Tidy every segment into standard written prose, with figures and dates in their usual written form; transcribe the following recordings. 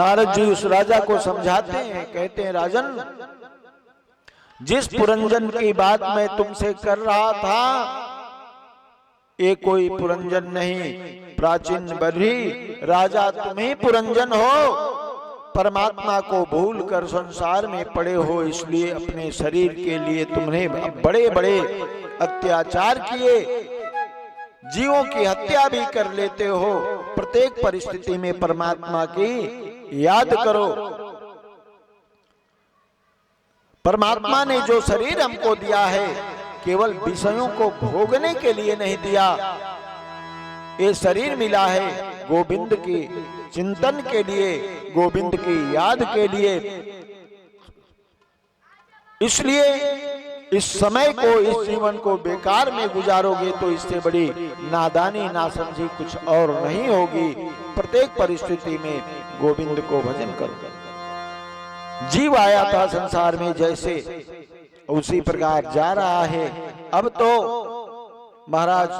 नारद जी उस राजा को समझाते हैं, कहते हैं राजन, जिस पुरंजन की बात मैं तुमसे कर रहा था ये कोई पुरंजन नहीं, प्राचीन बर्ही राजा तुम ही पुरंजन हो। परमात्मा को भूल कर संसार में पड़े हो, इसलिए अपने शरीर के लिए तुमने बड़े बड़े अत्याचार किए, जीवों की हत्या भी कर लेते हो। प्रत्येक परिस्थिति में परमात्मा की याद करो। परमात्मा ने जो शरीर हमको दिया है केवल विषयों को भोगने के लिए नहीं दिया, ये शरीर मिला है गोविंद की चिंतन के लिए, गोविंद की याद के लिए। इसलिए इस समय को, इस जीवन को बेकार में गुजारोगे तो इससे बड़ी नादानी नासमझी कुछ और नहीं होगी। प्रत्येक परिस्थिति में गोविंद को भजन करो। जीव आया था संसार में जैसे, उसी प्रकार जा रहा है। अब तो महाराज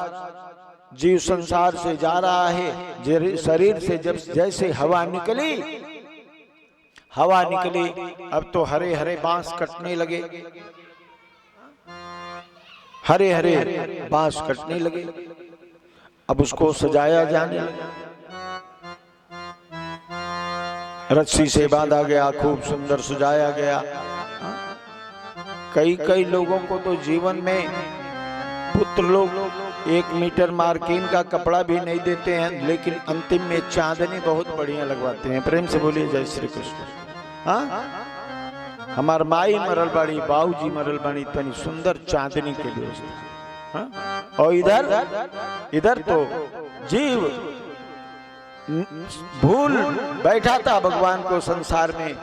जीव संसार से जा रहा है, शरीर से जब जैसे हवा निकली, अब तो हरे हरे बांस कटने लगे, हरे हरे बांस कटने लगे। अब उसको सजाया जाने लगा, रस्सी से बांधा गया, खूब सुंदर सजाया गया। कई लोगों को तो जीवन में पुत्र लोग 1 मीटर मार्किन का कपड़ा भी नहीं देते हैं, लेकिन अंतिम में चांदनी बहुत बढ़िया लगवाते हैं। प्रेम से बोलिए जय श्री कृष्ण। हाँ, हमार माई मरल बाड़ी, बाबूजी मरल बाड़ी, तनी सुंदर चांदनी के लिए। हाँ? और इधर तो जीव भूल बैठा था भगवान को संसार में,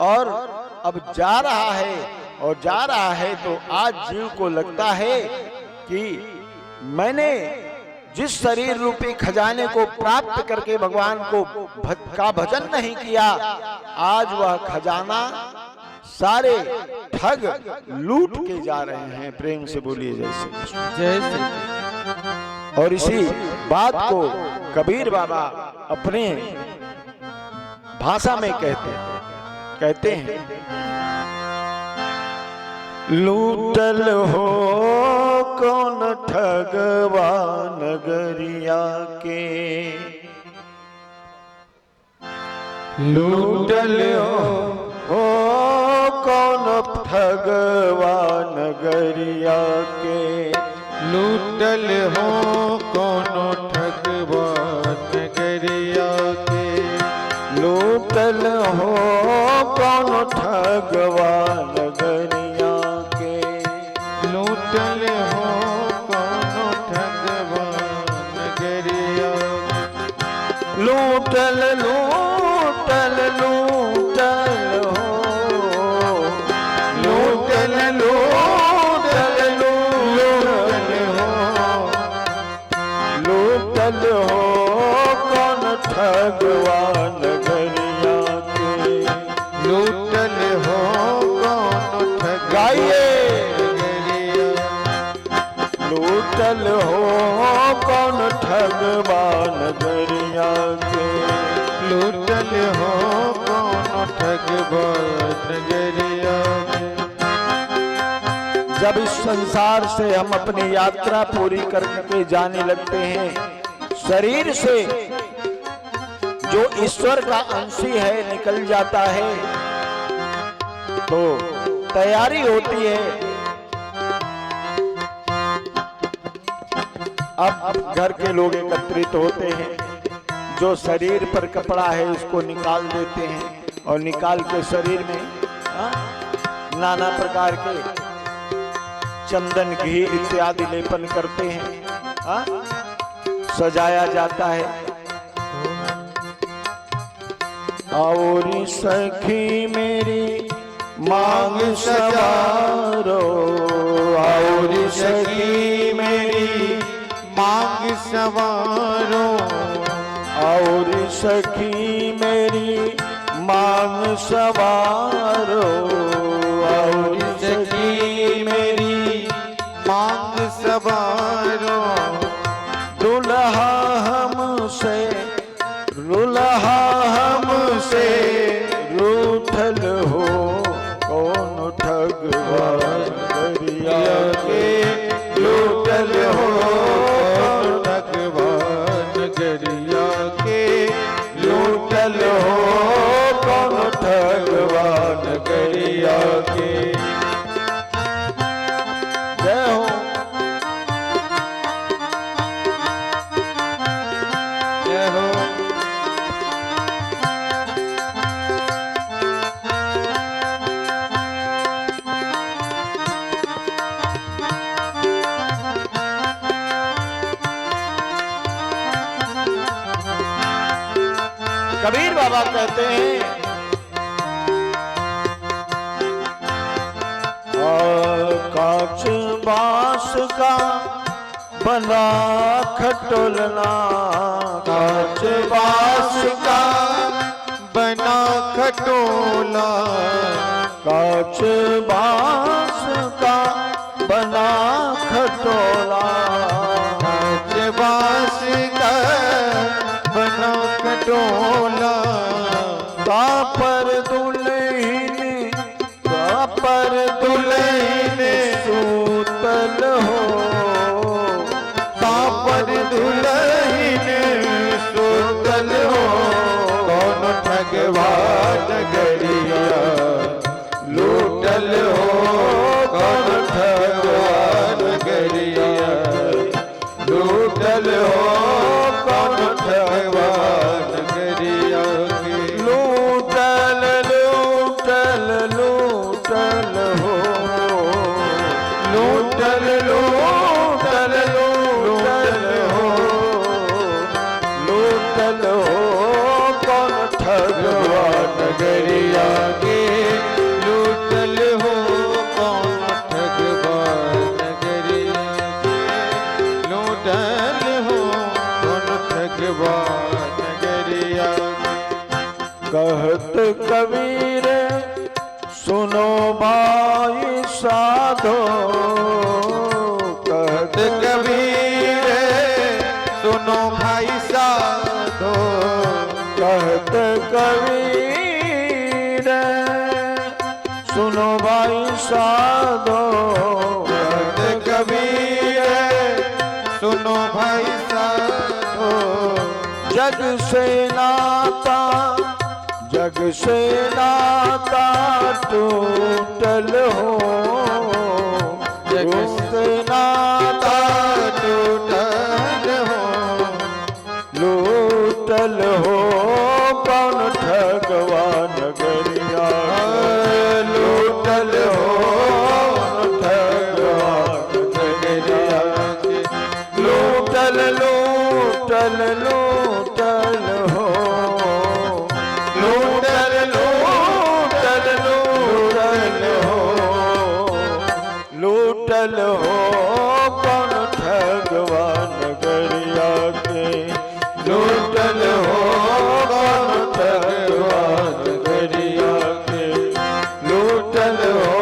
और अब जा रहा है तो आज जीव को लगता है कि मैंने जिस शरीर रूपी खजाने को प्राप्त करके भगवान को का भजन नहीं किया, आज वह खजाना सारे ठग लूट के जा रहे हैं। प्रेम से बोलिए जय श्री कृष्ण। जय श्री कृष्ण। और इसी बात को कबीर बाबा अपने भाषा में कहते हैं, लूटल हो कौन ठगवा नगरिया के, लूटल हो कौन ठगवा नगरिया के, लूटल हो कोनो ठगवा नगरिया के, लूटल हो कौन ठगवा नगरिया के, लूटल हो कोनो ठगवा नगरिया, लूटल लूटल लूटल हो, लूटल लूटल लूटल हो, लूटल हो कौन ठगवा नगरिया के, लूटल हो कोनो ठगवा गाइए, नगरिया, लूटल हो कौन ठगवा नगरिया के, लूटल हो कोनो ठगवा नगरिया के। जब इस संसार से हम अपनी यात्रा पूरी करके जाने लगते हैं, शरीर से जो ईश्वर का अंशी है निकल जाता है, तो तैयारी होती है। अब घर के लोग एकत्रित होते हैं, जो शरीर पर कपड़ा है उसको निकाल देते हैं, और निकाल के शरीर में नाना प्रकार के चंदन घी इत्यादि लेपन करते हैं, सजाया जाता है। और सखी मेरी मांग सवारो, और सखी मेरी मांग सवारो, और सखी मेरी मांग सवारो, और सखी मेरी मांग सवारो, दुल्हा हमसे, दुल्हा हमसे के। जय हो। जय हो। कबीर बाबा कहते हैं कांच बांस का बना खटोलना, कांच बांस का बना खटोला, कांच बांस का बना खटोला, कांच बांस का बना खटोला, पर दुल्हन सूतल हो, पर दुल्हन सूतल हो, कौन ठगवा नगरिया लूटल हो, कौन ठगवा नगरिया लूटल हो, कौन ठगवा नगरिया के। लूटल लूटल लूटल हो, लूटल लूटल लूटल हो, लूटल हो कौन ठगवा नगरिया के। लूटल हो कौन ठगवा नगरिया के। लूटल हो कौन ठगवा नगरिया के। कहत कबीर सुनो भाई साधो, कहत कबीर सुनो भाई साधो, कहत कबीर सुनो भाई साधो, कहत कबीर सुनो भाई साधो, जग से नाता जग से नाता टूटल हो, जग से नाता टूटल हो, लूटल हो कौन ठगवा नगरिया, लूटल हो ठगवा नगरिया के। लूटल लूटल लूटल हो, लूटल लूटल लूटल हो, लूटल हो कौन ठगवा नगरिया के। लूटल हो कौन ठगवा नगरिया के। लूटल हो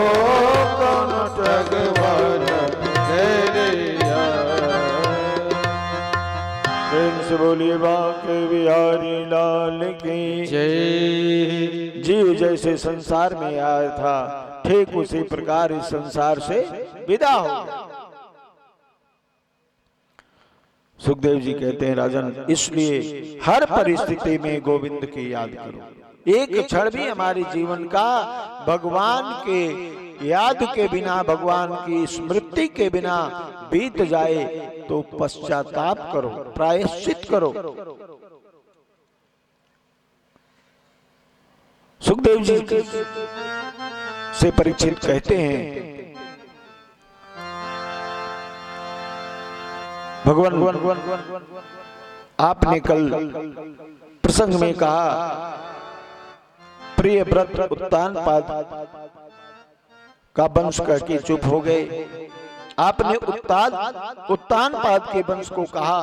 कौन ठगवा नगरिया। प्रेम से बोलिए बांके बिहारी लाल की जय। जीव जैसे संसार में आया था ठीक उसी प्रकार इस संसार से विदा हो गया। सुखदेव जी कहते हैं राजन, इसलिए हर परिस्थिति में गोविंद की याद करो। एक क्षण भी हमारे जीवन का भगवान के याद के बिना, भगवान की स्मृति के बिना बीत जाए तो पश्चाताप करो, प्रायश्चित करो। सुखदेव जी से परीक्षित कहते हैं, भगवान आपने कल प्रसंग में कहा प्रिय व्रत उत्तानपाद का वंश कह के चुप हो गए। आपने उत्तानपाद के वंश को कहा।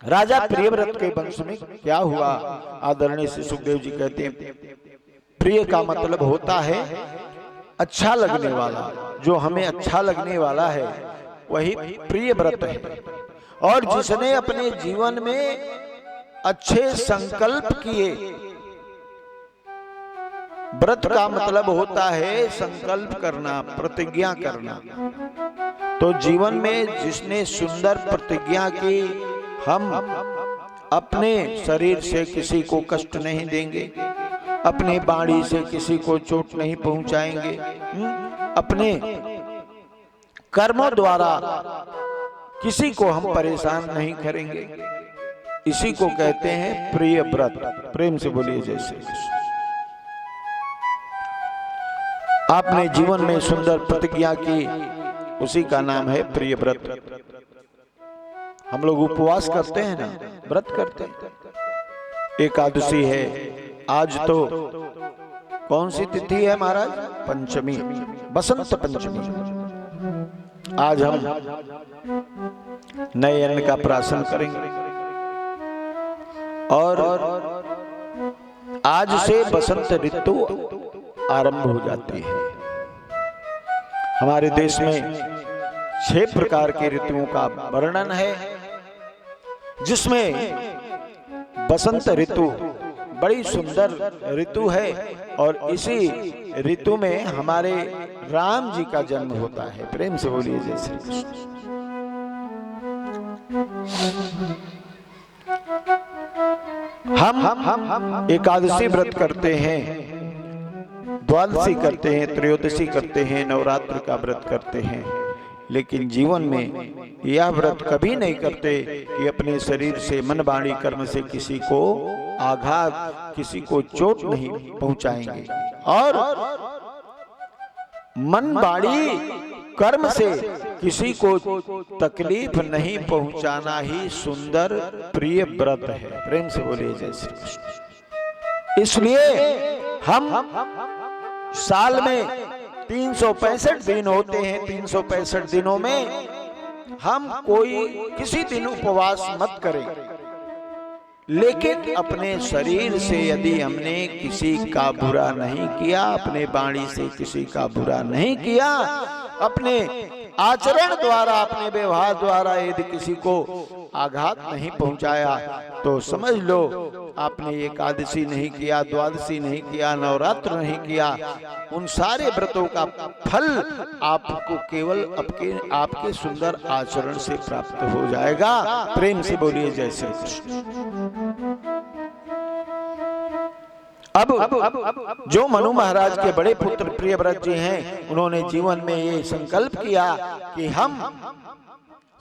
राजा प्रियव्रत के वंश में क्या हुआ? आदरणीय श्री सुखदेव जी कहते हैं, प्रिय का मतलब होता है अच्छा लगने वाला, जो हमें अच्छा लगने वाला है वही प्रिय व्रत है। और जिसने अपने जीवन में अच्छे संकल्प किए, व्रत का मतलब होता है संकल्प करना, प्रतिज्ञा करना। तो जीवन में जिसने सुंदर प्रतिज्ञा की, हम अपने शरीर से किसी को कष्ट नहीं देंगे, अपनी बाणी से किसी को चोट नहीं पहुंचाएंगे, अपने कर्मों द्वारा किसी को हम परेशान नहीं करेंगे। इसी को कहते हैं प्रिय व्रत। प्रेम से बोलिए जय श्री कृष्ण। आपने जीवन में सुंदर प्रतिज्ञा की, उसी का नाम है प्रिय व्रत। हम लोग उपवास करते हैं ना, व्रत करते हैं। एकादशी है आज, तो कौन सी तिथि है महाराज? पंचमी, बसंत पंचमी। आज हम नए अन्न का प्राशन करेंगे और आज से बसंत ऋतु आरंभ हो जाती है। हमारे देश में 6 प्रकार के ऋतुओं का वर्णन है, जिसमें बसंत ऋतु बड़ी सुंदर ऋतु है और इसी ऋतु में हमारे राम जी का जन्म होता है। प्रेम से बोलिए जय श्री कृष्ण। हम एकादशी व्रत करते हैं, द्वादशी करते हैं, त्रयोदशी करते हैं, नवरात्र का व्रत करते हैं, लेकिन जीवन में यह व्रत कभी नहीं करते कि अपने शरीर से, मन, वाणी, कर्म से किसी को आघात, किसी को चोट नहीं पहुंचाएंगे। और मन, वाणी, कर्म से किसी को तकलीफ नहीं पहुंचाना ही सुंदर प्रिय व्रत है। प्रेम से बोलिए जय श्री कृष्ण। इसलिए हम साल में 365 दिन होते हैं, 365 दिनों में हम कोई किसी दिन उपवास मत करें, लेकिन अपने शरीर से यदि हमने किसी का बुरा नहीं किया, अपने वाणी से किसी का बुरा नहीं किया, अपने आचरण द्वारा, अपने व्यवहार द्वारा यदि किसी को आघात नहीं पहुंचाया, तो समझ लो आपने एकादशी नहीं किया, द्वादशी नहीं किया, नवरात्र नहीं किया। उन सारे व्रतों का फल आपको केवल आपके सुंदर आचरण से प्राप्त हो जाएगा। प्रेम से बोलिए जय श्री कृष्ण। अब जो मनु महाराज के बड़े पुत्र प्रियव्रत जी हैं, उन्होंने जीवन में ये संकल्प किया कि हम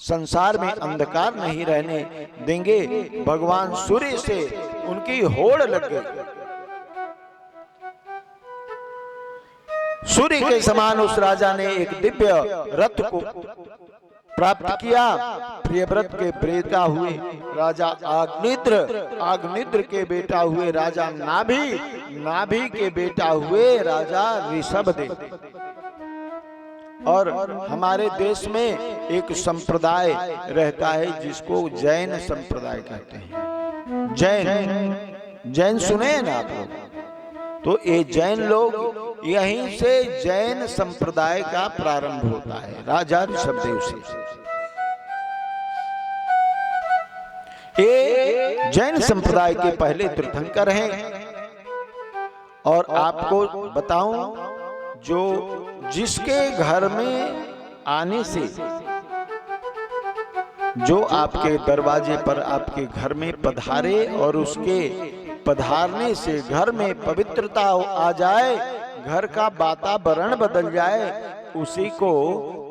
संसार में अंधकार नहीं रहने देंगे। भगवान सूर्य से उनकी होड़ लग गई। सूर्य के समान उस राजा ने एक दिव्य रथ को प्राप्त किया। प्रियव्रत के बेटा हुए राजा आग्निद्र के बेटा हुए राजा नाभि के बेटा हुए राजा ऋषभदेव। और हमारे देश में एक संप्रदाय रहता है जिसको जैन संप्रदाय कहते हैं। जैन सुने हैं ना आप लोग? तो ये जैन लोग, यहीं से जैन संप्रदाय का प्रारंभ होता है, राजा ऋषभदेव से। ये जैन संप्रदाय के पहले तीर्थंकर हैं। और आपको बताऊं, जो जिसके घर में आने से, जो आपके दरवाजे पर आपके घर में पधारे और उसके पधारने से घर में पवित्रता आ जाए, घर का वातावरण बदल जाए, उसी को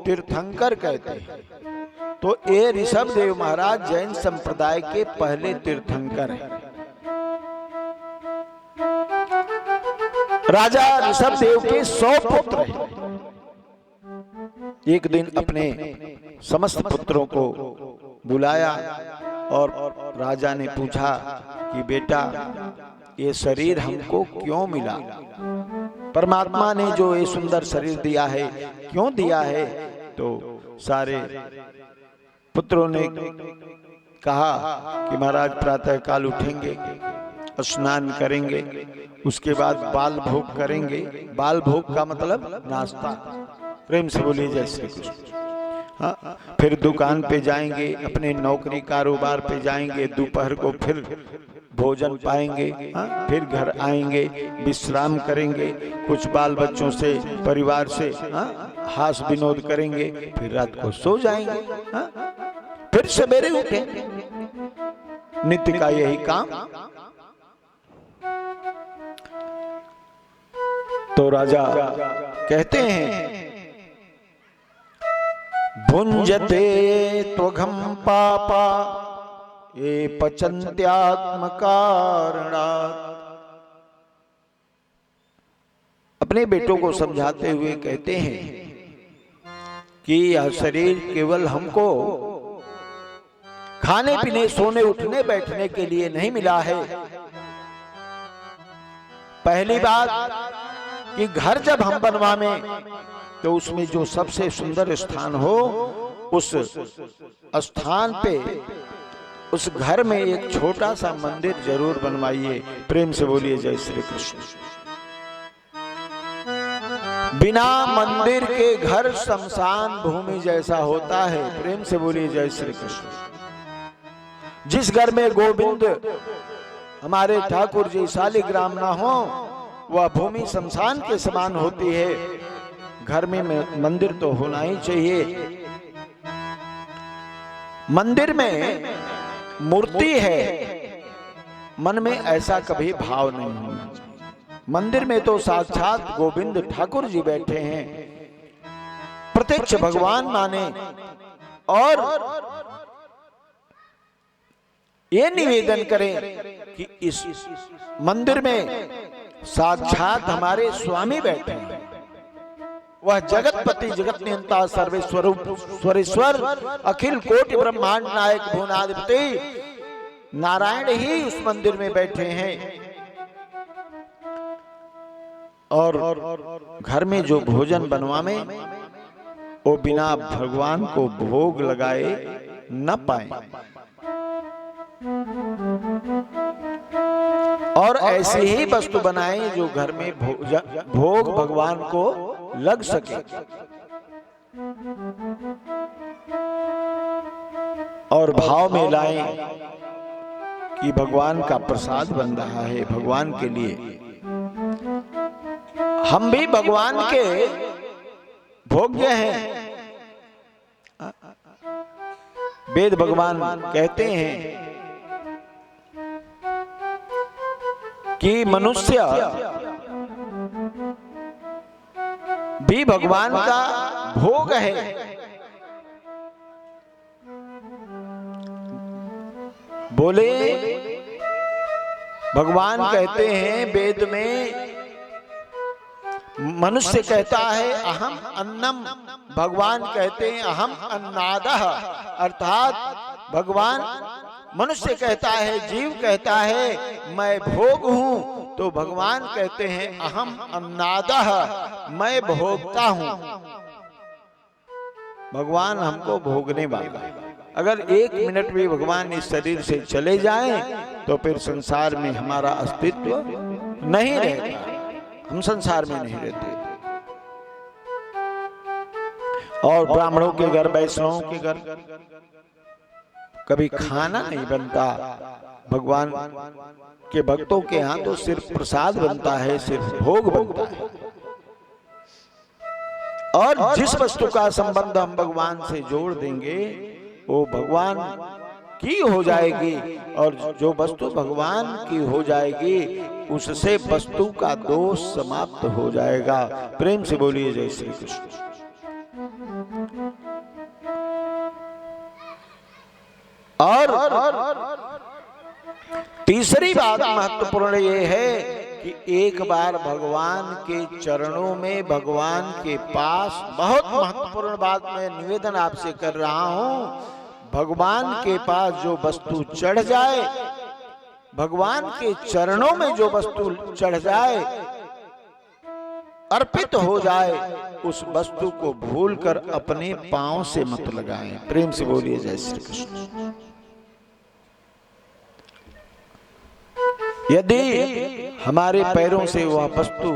तीर्थंकर कहते हैं। तो ये ऋषभदेव महाराज जैन संप्रदाय के पहले तीर्थंकर हैं। राजा ऋषभदेव के 100 पुत्र हैं। एक दिन अपने समस्त पुत्रों को बुलाया और राजा ने पूछा कि बेटा, ये शरीर हमको क्यों मिला? परमात्मा ने जो ये सुंदर शरीर दिया है, क्यों दिया है? तो सारे पुत्रों ने कहा कि महाराज प्रातः काल उठेंगे, स्नान करेंगे, उसके बाद बाल भोग करेंगे। बाल भोग का मतलब नाश्ता। प्रेम से बोलिए जय श्री कृष्ण। हाँ, फिर दुकान पे जाएंगे, अपने नौकरी कारोबार पे जाएंगे, दोपहर को फिर भोजन पाएंगे। हाँ, फिर घर आएंगे, विश्राम करेंगे, कुछ बाल बच्चों से, परिवार से हास विनोद करेंगे, फिर रात को सो जाएंगे। हाँ, फिर सवेरे उठेंगे। नित्य का यही काम। तो राजा कहते हैं भुंजते त्वघम पापा ये पचन्त्यात्म कारणात्। अपने बेटों को समझाते हुए कहते हैं कि यह शरीर केवल हमको खाने पीने सोने उठने बैठने के लिए नहीं मिला है। पहली बात कि घर जब हम बनवाएं तो उसमें जो सबसे सुंदर स्थान हो उस स्थान पे उस घर में एक छोटा सा मंदिर जरूर बनवाइए। प्रेम से बोलिए जय श्री कृष्ण। बिना मंदिर के घर शमशान भूमि जैसा होता है। प्रेम से बोलिए जय श्री कृष्ण। जिस घर में गोविंद हमारे ठाकुर जी शालिग्राम ना हो वह भूमि शमशान के समान होती है। घर में मंदिर तो होना ही चाहिए। मंदिर में मूर्ति है, मन में ऐसा कभी भाव नहीं होना चाहिए। मंदिर में तो साक्षात गोविंद ठाकुर जी बैठे हैं, प्रत्यक्ष भगवान माने और ये निवेदन करें कि इस मंदिर में साक्षात हमारे स्वामी बैठे हैं। वह जगतपति जगत नियंता सर्वेश्वर अखिल कोटि ब्रह्मांड नायक भुवनाधिपति नारायण ही उस मंदिर में बैठे हैं। और घर में जो भोजन बनवावे वो बिना भगवान को भोग लगाए न पाए। और ऐसी ही वस्तु बनाएं जो घर में भोग भगवान को लग सके। और भाव में लाएं कि भगवान का प्रसाद बन रहा है भगवान के लिए। हम भी भगवान के भोग्य हैं। वेद भगवान कहते हैं कि मनुष्य भी भगवान का भोग है। बोले भगवान कहते हैं वेद में, मनुष्य कहता है अहम अन्नम, भगवान कहते हैं अहम अन्नादः। अर्थात भगवान, मनुष्य कहता है, जीव कहता है मैं भोग हूं, तो भगवान कहते हैं अहम अन्नादः, मैं भोगता हूं। भगवान हमको भोगने वाला है। अगर एक मिनट भी भगवान इस शरीर से चले जाएं तो फिर संसार में हमारा अस्तित्व नहीं रहेगा। हम संसार में नहीं रहते। और ब्राह्मणों के घर, वैष्णवों के घर कभी खाना नहीं बनता। भगवान के भक्तों के यहाँ तो सिर्फ प्रसाद बनता है, सिर्फ भोग बनता है। और जिस वस्तु का संबंध हम भगवान से जोड़ देंगे वो भगवान की हो जाएगी, और जो वस्तु भगवान की हो जाएगी उससे वस्तु का दोष समाप्त हो जाएगा। प्रेम से बोलिए जय श्री कृष्ण। और तीसरी बात महत्वपूर्ण ये है कि एक बार भगवान के चरणों में, भगवान के पास, बहुत महत्वपूर्ण बात मैं निवेदन आपसे कर रहा हूं, भगवान के पास जो वस्तु चढ़ जाए, भगवान के चरणों में जो वस्तु चढ़ जाए, अर्पित हो जाए, उस वस्तु को भूलकर अपने पांव से मत लगाएं। प्रेम से बोलिए जय श्री कृष्ण। यदि हमारे पैरों से वह वस्तु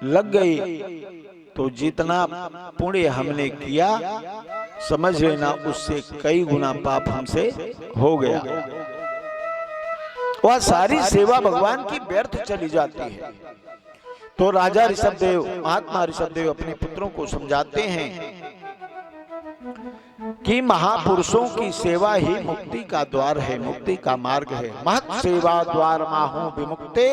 लग गई तो जितना पुण्य हमने किया समझ लेना उससे कई गुना पाप हमसे हो गया। वह सारी सेवा भगवान की व्यर्थ चली जाती है। तो राजा ऋषभदेव, महात्मा ऋषभदेव अपने पुत्रों को समझाते हैं कि महापुरुषों की सेवा ही मुक्ति का द्वार है, मुक्ति का मार्ग है। महत् सेवा द्वार माहू विमुक्ते,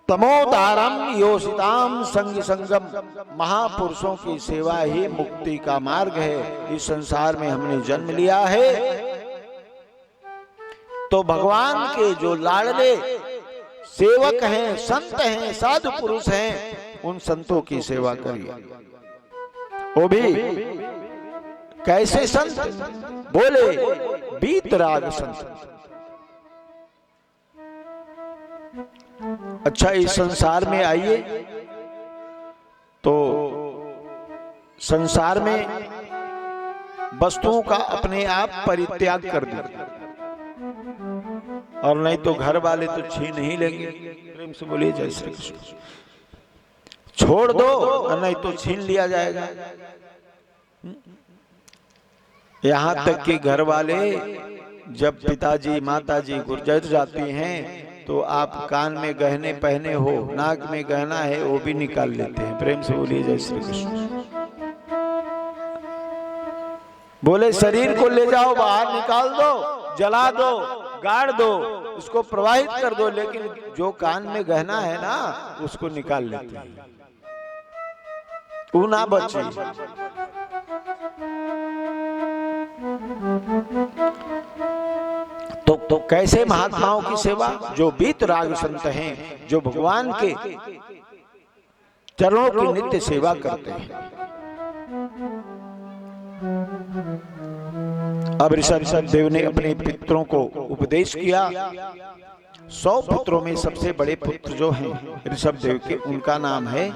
तमोदारम योषिताम संग संगम, महापुरुषों की सेवा ही मुक्ति का मार्ग है। इस संसार में हमने जन्म लिया है तो भगवान के जो लाडले सेवक हैं, संत हैं, साधु पुरुष हैं, उन संतों की सेवा करिए। वो भी कैसे संत? बोले बीतराग संत। अच्छा, इस संसार में आइए तो संसार में वस्तुओं का अपने आप परित्याग कर दीजिए, और नहीं तो घर वाले तो छीन ही लेंगे। प्रेम से बोलिए जय श्री कृष्ण। छोड़ दो और नहीं तो छीन लिया जाएगा। यहां तक कि घर वाले जब पिताजी माताजी गुजर जाती हैं तो आप कान में गहने पहने हो, नाक में गहना है, वो भी निकाल लेते हैं। प्रेम से बोलिए जय श्री कृष्ण। बोले शरीर को ले जाओ, बाहर निकाल दो, जला दो, गाड़ दो, उसको प्रवाहित कर दो, लेकिन जो कान में गहना है ना उसको निकाल लेते हैं, वो ना बचे। तो कैसे महात्माओं की सेवा? जो बीतराग संत हैं, जो भगवान के चरणों की नित्य सेवा करते हैं। अब ऋषभ देव ने अपने पुत्रों को उपदेश किया। 100 पुत्रों में सबसे बड़े पुत्र जो हैं ऋषभ देव के, उनका नाम है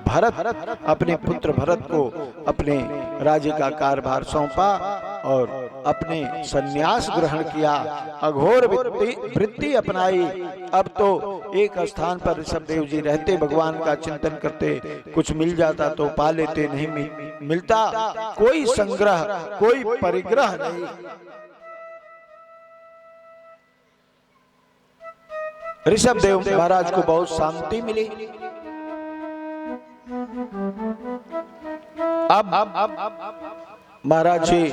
भरत। अपने पुत्र भरत को अपने राज्य का कार्यभार सौंपा और अपने सन्यास ग्रहण किया, अघोर वृत्ति अपनाई। अब तो एक स्थान पर ऋषभ देव जी रहते, भगवान का चिंतन करते, कुछ मिल जाता तो पा लेते, नहीं मिलता कोई संग्रह, कोई परिग्रह नहीं। ऋषभ देव महाराज को बहुत शांति मिली। अब महाराज जी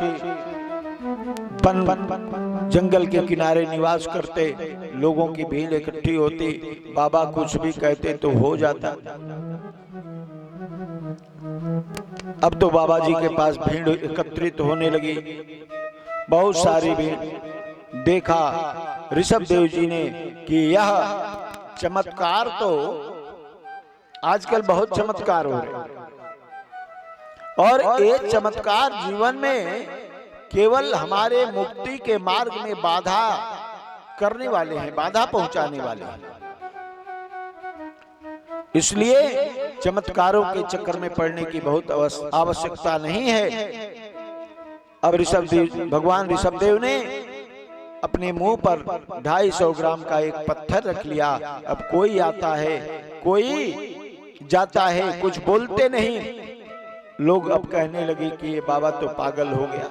जंगल के किनारे निवास करते, लोगों की भीड़ इकट्ठी होती, बाबा कुछ भी कहते तो हो जाता। अब तो बाबा जी के पास भीड़ एकत्रित होने लगी, बहुत सारी भीड़। देखा ऋषभ देव जी ने कि यह चमत्कार, तो आजकल बहुत चमत्कार हो रहे हैं, और एक चमत्कार जीवन में केवल हमारे मुक्ति के मार्ग में बाधा करने वाले हैं, बाधा पहुंचाने वाले हैं। इसलिए चमत्कारों के चक्कर में पड़ने की बहुत आवश्यकता नहीं है। अब भगवान ऋषभ देव ने अपने मुंह पर 250 ग्राम का एक पत्थर रख लिया। अब कोई आता है, कोई जाता है, कुछ बोलते नहीं। लोग अब कहने लगे कि ये बाबा तो पागल हो गया।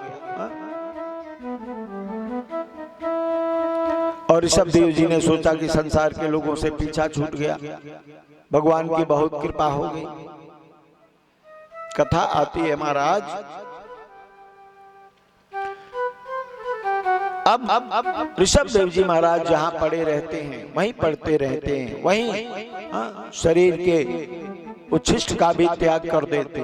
और ऋषभ देव जी ने सोचा कि संसार के लोगों से पीछा छूट गया, भगवान की बहुत कृपा हो गई। कथा आती है महाराज, अब ऋषभ देव जी महाराज जहां पड़े रहते हैं वहीं पढ़ते रहते हैं, वहीं शरीर के उच्छिष्ट का भी त्याग कर देते।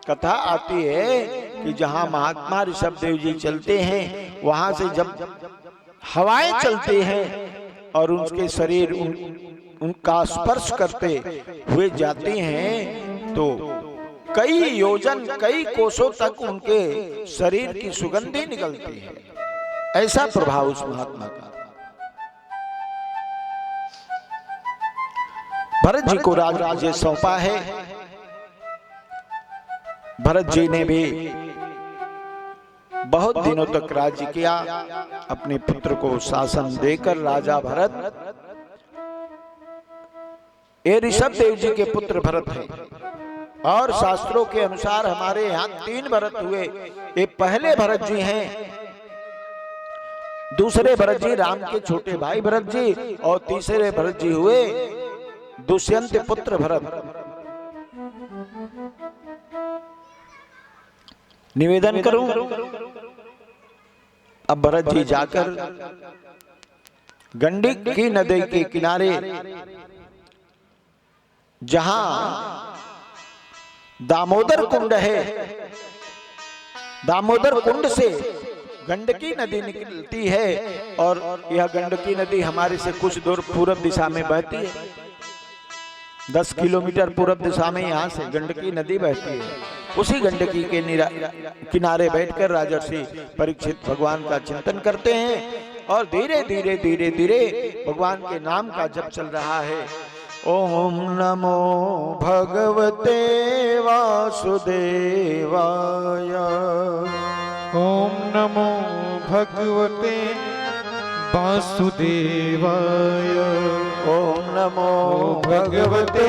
कथा आती है कि जहां महात्मा ऋषभ देव जी चलते हैं, वहां से जब हवाएं चलते हैं और उनके शरीर उनका स्पर्श करते हुए जाते हैं, तो कई योजन, कई कोसों तक उनके शरीर की सुगंधी निकलती है। ऐसा प्रभाव उस महात्मा का। भरत जी को राज्य सौंपा है। भरत जी ने भी बहुत दिनों तक राज्य किया, अपने पुत्र को शासन देकर। राजा भरत, ये ऋषभ देव जी के पुत्र भरत हैं, और शास्त्रों के अनुसार हमारे यहाँ 3 भरत हुए। ये पहले भरत जी हैं, दूसरे भरत जी राम के छोटे भाई भरत जी, और तीसरे भरत जी हुए दुष्यंत पुत्र भरत। निवेदन करूं, अब भरत जी जाकर गंडक की नदी के किनारे जहां दामोदर कुंड है, दामोदर कुंड से गंडकी नदी निकलती है और यह गंडकी नदी हमारे से कुछ दूर पूरब दिशा में बहती है। 10 किलोमीटर पूरब दिशा में यहाँ से गंडकी नदी बहती है। उसी गंडकी के किनारे बैठकर राजर्षि परीक्षित भगवान का चिंतन करते हैं और धीरे धीरे धीरे धीरे भगवान के नाम का जप चल रहा है। ओम नमो भगवते वासुदेवाय। ओम नमो भगवते वासुदेवाय। ओम नमो भगवते